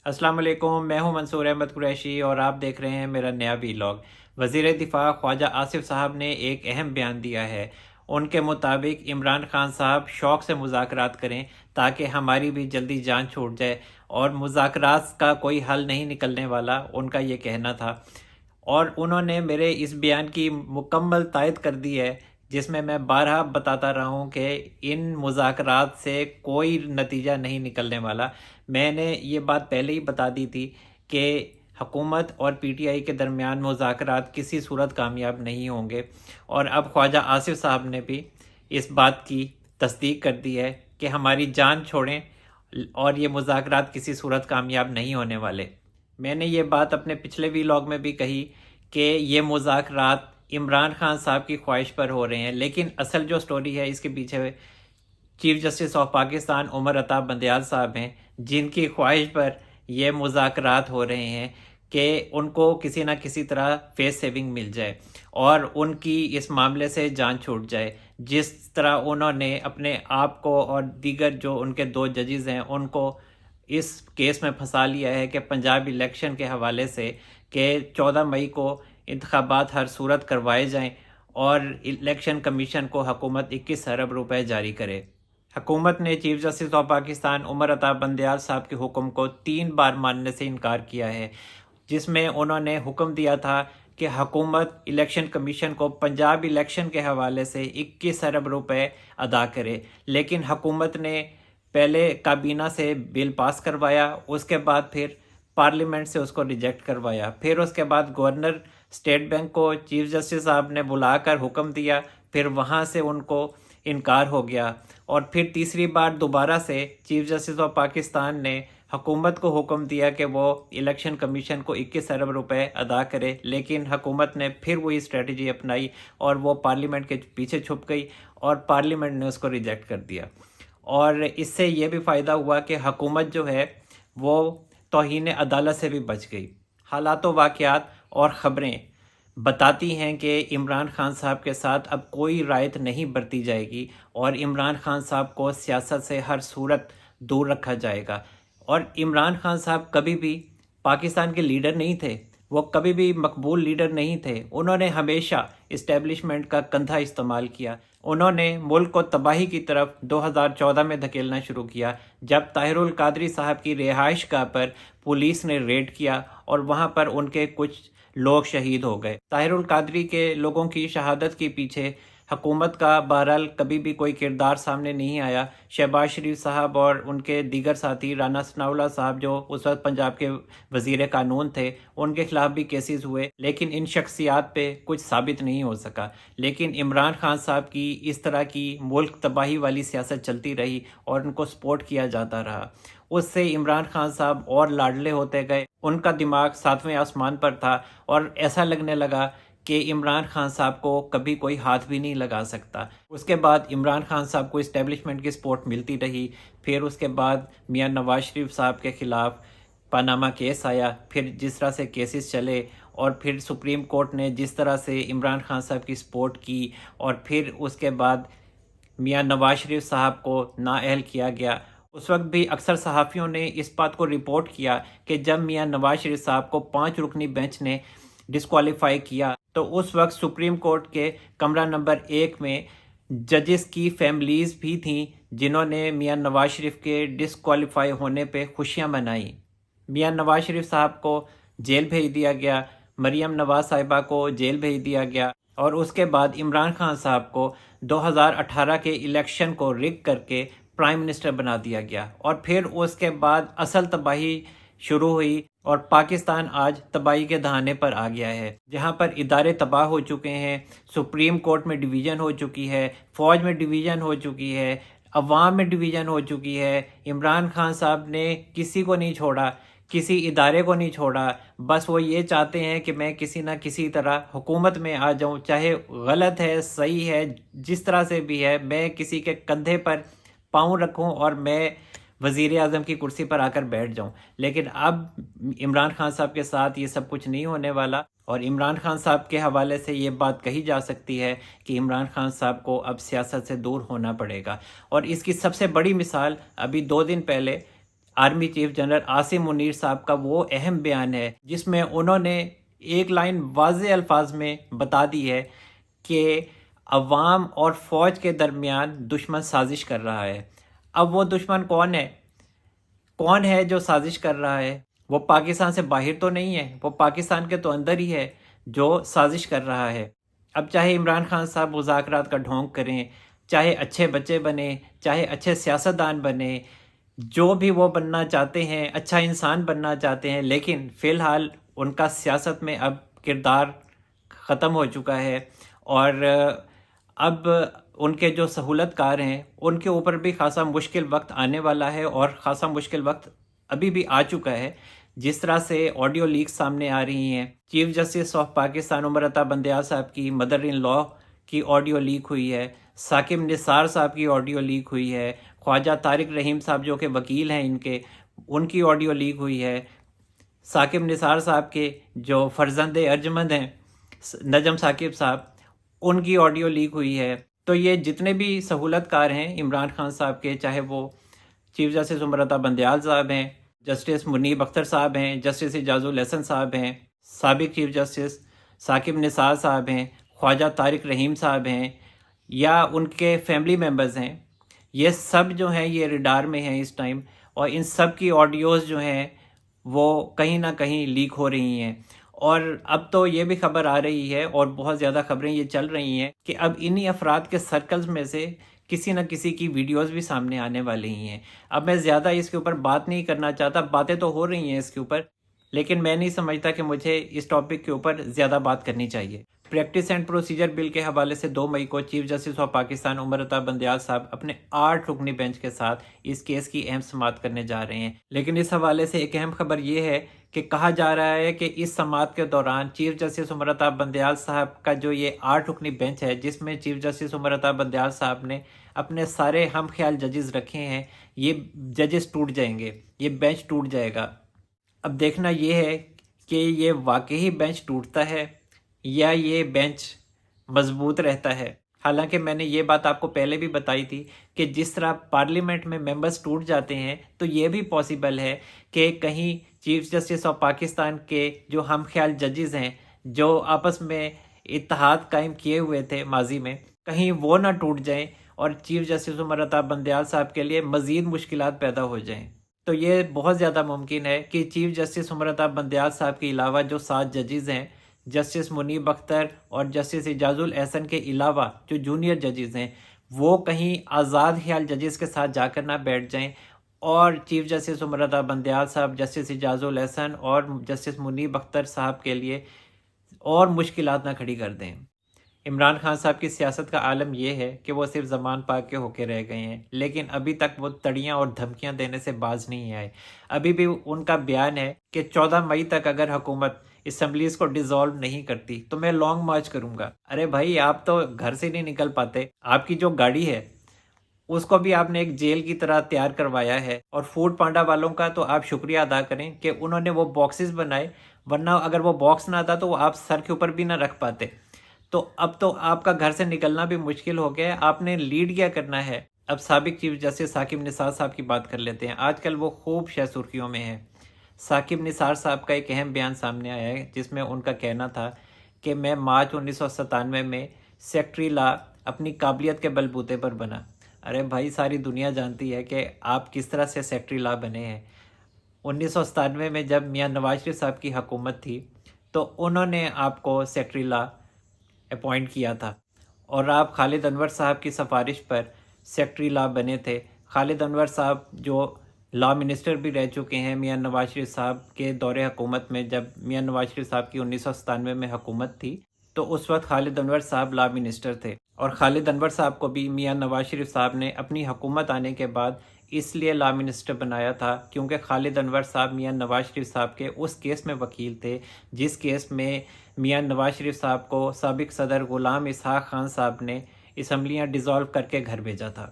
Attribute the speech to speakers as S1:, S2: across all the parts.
S1: السلام علیکم، میں ہوں منصور احمد قریشی اور آپ دیکھ رہے ہیں میرا نیا ویلاگ۔ وزیر دفاع خواجہ آصف صاحب نے ایک اہم بیان دیا ہے۔ ان کے مطابق عمران خان صاحب شوق سے مذاکرات کریں تاکہ ہماری بھی جلدی جان چھوٹ جائے، اور مذاکرات کا کوئی حل نہیں نکلنے والا، ان کا یہ کہنا تھا۔ اور انہوں نے میرے اس بیان کی مکمل تائید کر دی ہے، جس میں بارہا بتاتا رہا ہوں کہ ان مذاکرات سے کوئی نتیجہ نہیں نکلنے والا۔ میں نے یہ بات پہلے ہی بتا دی تھی کہ حکومت اور پی ٹی آئی کے درمیان مذاکرات کسی صورت کامیاب نہیں ہوں گے، اور اب خواجہ آصف صاحب نے بھی اس بات کی تصدیق کر دی ہے کہ ہماری جان چھوڑیں اور یہ مذاکرات کسی صورت کامیاب نہیں ہونے والے۔ میں نے یہ بات اپنے پچھلے ویلاگ میں بھی کہی کہ یہ مذاکرات عمران خان صاحب کی خواہش پر ہو رہے ہیں، لیکن اصل جو سٹوری ہے اس کے پیچھے chief justice of Pakistan Umar Ata Bandial صاحب ہیں، جن کی خواہش پر یہ مذاکرات ہو رہے ہیں کہ ان کو کسی نہ کسی طرح فیس سیونگ مل جائے اور ان کی اس معاملے سے جان چھوٹ جائے، جس طرح انہوں نے اپنے آپ کو اور دیگر جو ان کے دو ججز ہیں ان کو اس کیس میں پھنسا لیا ہے کہ پنجاب الیکشن کے حوالے سے کہ 14 مئی کو انتخابات ہر صورت کروائے جائیں اور الیکشن کمیشن کو حکومت 21 ارب روپے جاری کرے۔ حکومت نے chief justice of Pakistan Umar Ata Bandial صاحب کے حکم کو 3 بار ماننے سے انکار کیا ہے، جس میں انہوں نے حکم دیا تھا کہ حکومت الیکشن کمیشن کو پنجاب الیکشن کے حوالے سے 21 ارب روپے ادا کرے، لیکن حکومت نے پہلے کابینہ سے بل پاس کروایا، اس کے بعد پھر پارلیمنٹ سے اس کو ریجیکٹ کروایا، پھر اس کے بعد گورنر اسٹیٹ بینک کو چیف جسٹس صاحب نے بلا کر حکم دیا، پھر وہاں سے ان کو انکار ہو گیا، اور پھر تیسری بار دوبارہ سے چیف جسٹس آف پاکستان نے حکومت کو حکم دیا کہ وہ الیکشن کمیشن کو 21 ارب روپے ادا کرے، لیکن حکومت نے پھر وہی اسٹریٹجی اپنائی اور وہ پارلیمنٹ کے پیچھے چھپ گئی اور پارلیمنٹ نے اس کو ریجیکٹ کر دیا۔ اور اس سے یہ بھی فائدہ ہوا کہ حکومت جو ہے وہ توہین عدالت سے بھی بچ گئی۔ حالات و واقعات اور خبریں بتاتی ہیں کہ عمران خان صاحب کے ساتھ اب کوئی رعایت نہیں برتی جائے گی اور عمران خان صاحب کو سیاست سے ہر صورت دور رکھا جائے گا۔ اور عمران خان صاحب کبھی بھی پاکستان کے لیڈر نہیں تھے، وہ کبھی بھی مقبول لیڈر نہیں تھے، انہوں نے ہمیشہ اسٹیبلشمنٹ کا کندھا استعمال کیا۔ انہوں نے ملک کو تباہی کی طرف 2014 میں دھکیلنا شروع کیا، جب طاہر القادری صاحب کی رہائش گاہ پر پولیس نے ریڈ کیا اور وہاں پر ان کے کچھ لوگ شہید ہو گئے۔ طاہر القادری کے لوگوں کی شہادت کے پیچھے حکومت کا بہرحال کبھی بھی کوئی کردار سامنے نہیں آیا۔ شہباز شریف صاحب اور ان کے دیگر ساتھی رانا ثناء اللہ صاحب جو اس وقت پنجاب کے وزیر قانون تھے، ان کے خلاف بھی کیسز ہوئے، لیکن ان شخصیات پہ کچھ ثابت نہیں ہو سکا۔ لیکن عمران خان صاحب کی اس طرح کی ملک تباہی والی سیاست چلتی رہی اور ان کو سپورٹ کیا جاتا رہا۔ اس سے عمران خان صاحب اور لاڈلے ہوتے گئے، ان کا دماغ 7ویں آسمان پر تھا اور ایسا لگنے لگا کہ عمران خان صاحب کو کبھی کوئی ہاتھ بھی نہیں لگا سکتا۔ اس کے بعد عمران خان صاحب کو اسٹیبلشمنٹ کی سپورٹ ملتی رہی، پھر اس کے بعد میاں نواز شریف صاحب کے خلاف پاناما کیس آیا، پھر جس طرح سے کیسز چلے، اور پھر سپریم کورٹ نے جس طرح سے عمران خان صاحب کی سپورٹ کی، اور پھر اس کے بعد میاں نواز شریف صاحب کو نااہل کیا گیا۔ اس وقت بھی اکثر صحافیوں نے اس بات کو رپورٹ کیا کہ جب میاں نواز شریف صاحب کو 5 رکنی بینچ نے ڈسکوالیفائی کیا تو اس وقت سپریم کورٹ کے کمرہ نمبر 1 میں ججز کی فیملیز بھی تھیں جنہوں نے میاں نواز شریف کے ڈسکوالیفائی ہونے پہ خوشیاں منائیں۔ میاں نواز شریف صاحب کو جیل بھیج دیا گیا، مریم نواز صاحبہ کو جیل بھیج دیا گیا، اور اس کے بعد عمران خان صاحب کو 2018 کے الیکشن کو رگ کر کے پرائم منسٹر بنا دیا گیا، اور پھر اس کے بعد اصل تباہی شروع ہوئی، اور پاکستان آج تباہی کے دہانے پر آ گیا ہے، جہاں پر ادارے تباہ ہو چکے ہیں، سپریم کورٹ میں ڈویژن ہو چکی ہے، فوج میں ڈویژن ہو چکی ہے، عوام میں ڈویژن ہو چکی ہے۔ عمران خان صاحب نے کسی کو نہیں چھوڑا، کسی ادارے کو نہیں چھوڑا، بس وہ یہ چاہتے ہیں کہ میں کسی نہ کسی طرح حکومت میں آ جاؤں، چاہے غلط ہے صحیح ہے جس طرح سے بھی ہے، میں کسی کے کندھے پر پاؤں رکھوں اور میں وزیر اعظم کی کرسی پر آ کر بیٹھ جاؤں۔ لیکن اب عمران خان صاحب کے ساتھ یہ سب کچھ نہیں ہونے والا، اور عمران خان صاحب کے حوالے سے یہ بات کہی جا سکتی ہے کہ عمران خان صاحب کو اب سیاست سے دور ہونا پڑے گا۔ اور اس کی سب سے بڑی مثال ابھی 2 دن پہلے army chief general Asim Munir صاحب کا وہ اہم بیان ہے جس میں انہوں نے ایک لائن واضح الفاظ میں بتا دی ہے کہ عوام اور فوج کے درمیان دشمن سازش کر رہا ہے۔ اب وہ دشمن کون ہے جو سازش کر رہا ہے؟ وہ پاکستان سے باہر تو نہیں ہے، وہ پاکستان کے تو اندر ہی ہے جو سازش کر رہا ہے۔ اب چاہے عمران خان صاحب مذاکرات کا ڈھونگ کریں، چاہے اچھے بچے بنیں، چاہے اچھے سیاستدان بنیں، جو بھی وہ بننا چاہتے ہیں، اچھا انسان بننا چاہتے ہیں، لیکن فی الحال ان کا سیاست میں اب کردار ختم ہو چکا ہے، اور اب ان کے جو سہولت کار ہیں ان کے اوپر بھی خاصا مشکل وقت آنے والا ہے، اور خاصا مشکل وقت ابھی بھی آ چکا ہے۔ جس طرح سے آڈیو لیک سامنے آ رہی ہیں، chief justice of Pakistan Umar Ata Bandial صاحب کی مدر ان لا کی آڈیو لیک ہوئی ہے، ثاقب نثار صاحب کی آڈیو لیک ہوئی ہے، خواجہ طارق رحیم صاحب جو کہ وکیل ہیں ان کی آڈیو لیک ہوئی ہے، ثاقب نثار صاحب کے جو فرزند ارجمند ہیں نجم ثاقب صاحب، ان کی آڈیو لیک ہوئی ہے۔ تو یہ جتنے بھی سہولت کار ہیں عمران خان صاحب کے، چاہے وہ چیف جسٹس عمر عطا بندیال صاحب ہیں، جسٹس منیب اختر صاحب ہیں، جسٹس اعجاز الحسن صاحب ہیں، سابق چیف جسٹس ثاقب نثار صاحب ہیں، خواجہ طارق رحیم صاحب ہیں، یا ان کے فیملی ممبرز ہیں، یہ سب جو ہیں یہ ریڈار میں ہیں اس ٹائم، اور ان سب کی آڈیوز جو ہیں وہ کہیں نہ کہیں لیک ہو رہی ہیں۔ اور اب تو یہ بھی خبر آ رہی ہے، اور بہت زیادہ خبریں یہ چل رہی ہیں، کہ اب انہی افراد کے سرکلز میں سے کسی نہ کسی کی ویڈیوز بھی سامنے آنے والی ہی ہیں۔ اب میں زیادہ اس کے اوپر بات نہیں کرنا چاہتا، باتیں تو ہو رہی ہیں اس کے اوپر، لیکن میں نہیں سمجھتا کہ مجھے اس ٹاپک کے اوپر زیادہ بات کرنی چاہیے۔ پریکٹس اینڈ پروسیجر بل کے حوالے سے 2 مئی کو chief justice of Pakistan Umar Ata Bandial صاحب اپنے 8 رکنی بینچ کے ساتھ اس کیس کی اہم سماعت کرنے جا رہے ہیں، لیکن اس حوالے سے ایک اہم خبر یہ ہے کہ کہا جا رہا ہے کہ اس سماعت کے دوران چیف جسٹس عمر عطا بندیال صاحب کا جو یہ 8 رکنی بینچ ہے، جس میں چیف جسٹس عمر عطا بندیال صاحب نے اپنے سارے ہم خیال ججز رکھے ہیں، یہ ججز ٹوٹ جائیں گے، یہ بینچ ٹوٹ جائے گا۔ اب دیکھنا یہ ہے کہ یہ واقعی بینچ ٹوٹتا ہے یا یہ بینچ مضبوط رہتا ہے۔ حالانکہ میں نے یہ بات آپ کو پہلے بھی بتائی تھی کہ جس طرح پارلیمنٹ میں ممبرز ٹوٹ جاتے ہیں، تو یہ بھی پاسبل ہے کہ کہیں چیف جسٹس آف پاکستان کے جو ہم خیال ججز ہیں، جو آپس میں اتحاد قائم کیے ہوئے تھے ماضی میں، کہیں وہ نہ ٹوٹ جائیں اور چیف جسٹس عمر عطا بندیال صاحب کے لیے مزید مشکلات پیدا ہو جائیں۔ تو یہ بہت زیادہ ممکن ہے کہ چیف جسٹس عمر عطا بندیال صاحب کے علاوہ جو 7 ججز ہیں، جسٹس منیب اختر اور جسٹس اعجاز الحسن کے علاوہ جو جونیئر ججز ہیں، وہ کہیں آزاد خیال ججز کے ساتھ جا کر نہ بیٹھ جائیں، اور چیف جسٹس عمر عطا بندیال صاحب، جسٹس اعجاز الحسن اور جسٹس منیب اختر صاحب کے لیے اور مشکلات نہ کھڑی کر دیں۔ عمران خان صاحب کی سیاست کا عالم یہ ہے کہ وہ صرف زبان پاک کے ہو کے رہ گئے ہیں، لیکن ابھی تک وہ تڑیاں اور دھمکیاں دینے سے باز نہیں آئے۔ ابھی بھی ان کا بیان ہے کہ 14 مئی تک اگر حکومت اسمبلیز کو ڈیزالو نہیں کرتی تو میں لانگ مارچ کروں گا۔ ارے بھائی، آپ تو گھر سے نہیں نکل پاتے، آپ کی جو گاڑی ہے اس کو بھی آپ نے ایک جیل کی طرح تیار کروایا ہے، اور فوڈ پانڈا والوں کا تو آپ شکریہ ادا کریں کہ انہوں نے وہ باکسز بنائے، ورنہ اگر وہ باکس نہ آتا تو وہ آپ سر کے اوپر بھی نہ رکھ پاتے۔ تو اب تو آپ کا گھر سے نکلنا بھی مشکل ہو گیا ہے، آپ نے لیڈ کیا کرنا ہے۔ اب سابق چیف جسٹس ثاقب نثار صاحب کی بات کر لیتے ہیں، آج کل وہ خوب شہ سرخیوں میں ہیں۔ ثاقب نثار صاحب کا ایک اہم بیان سامنے آیا ہے جس میں ان کا کہنا تھا کہ میں مارچ 1997 میں سیکٹری لا اپنی قابلیت کے بل بوتے پر بنا۔ ارے بھائی، ساری دنیا جانتی ہے کہ آپ کس طرح سے سیکٹری لا بنے ہیں۔ 1997 میں جب میاں نواز شریف صاحب کی حکومت تھی تو انہوں نے آپ کو سیکٹری لا اپوائنٹ کیا تھا، اور آپ خالد انور صاحب کی سفارش پر سیکٹری لا بنے تھے۔ خالد انور صاحب جو لا منسٹر بھی رہ چکے ہیں میاں نواز شریف صاحب کے دور حکومت میں، جب میاں نواز شریف صاحب کی 1997 میں حکومت تھی تو اس وقت خالد انور صاحب لا منسٹر تھے، اور خالد انور صاحب کو بھی میاں نواز شریف صاحب نے اپنی حکومت آنے کے بعد اس لیے لا منسٹر بنایا تھا کیونکہ خالد انور صاحب میاں نواز شریف صاحب کے اس کیس میں وکیل تھے جس کیس میں میاں نواز شریف صاحب کو سابق صدر غلام اسحاق خان صاحب نے اسمبلیاں ڈیزالو کر کے گھر بھیجا تھا،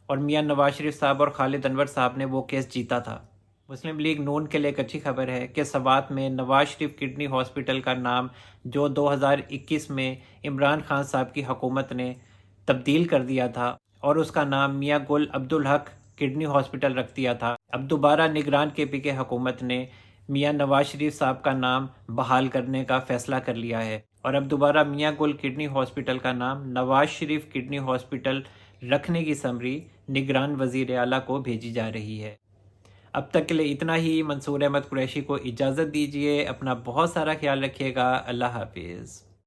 S1: اور میاں نواز شریف صاحب اور خالد انور صاحب نے وہ کیس جیتا تھا۔ مسلم لیگ نون کے لیے ایک اچھی خبر ہے کہ سوات میں نواز شریف کڈنی ہاسپٹل کا نام جو 2021 میں عمران خان صاحب کی حکومت نے تبدیل کر دیا تھا، اور اس کا نام میاں گل عبدالحق کڈنی ہاسپٹل رکھ دیا تھا۔ اب دوبارہ نگران KPK حکومت نے میاں نواز شریف صاحب کا نام بحال کرنے کا فیصلہ کر لیا ہے، اور اب دوبارہ میاں گل کڈنی ہاسپٹل کا نام نواز شریف کڈنی ہاسپٹل رکھنے کی سمری نگران وزیر اعلیٰ کو بھیجی جا رہی ہے۔ اب تک کے لیے اتنا ہی۔ منصور احمد قریشی کو اجازت دیجیے، اپنا بہت سارا خیال رکھیے گا۔ اللہ حافظ۔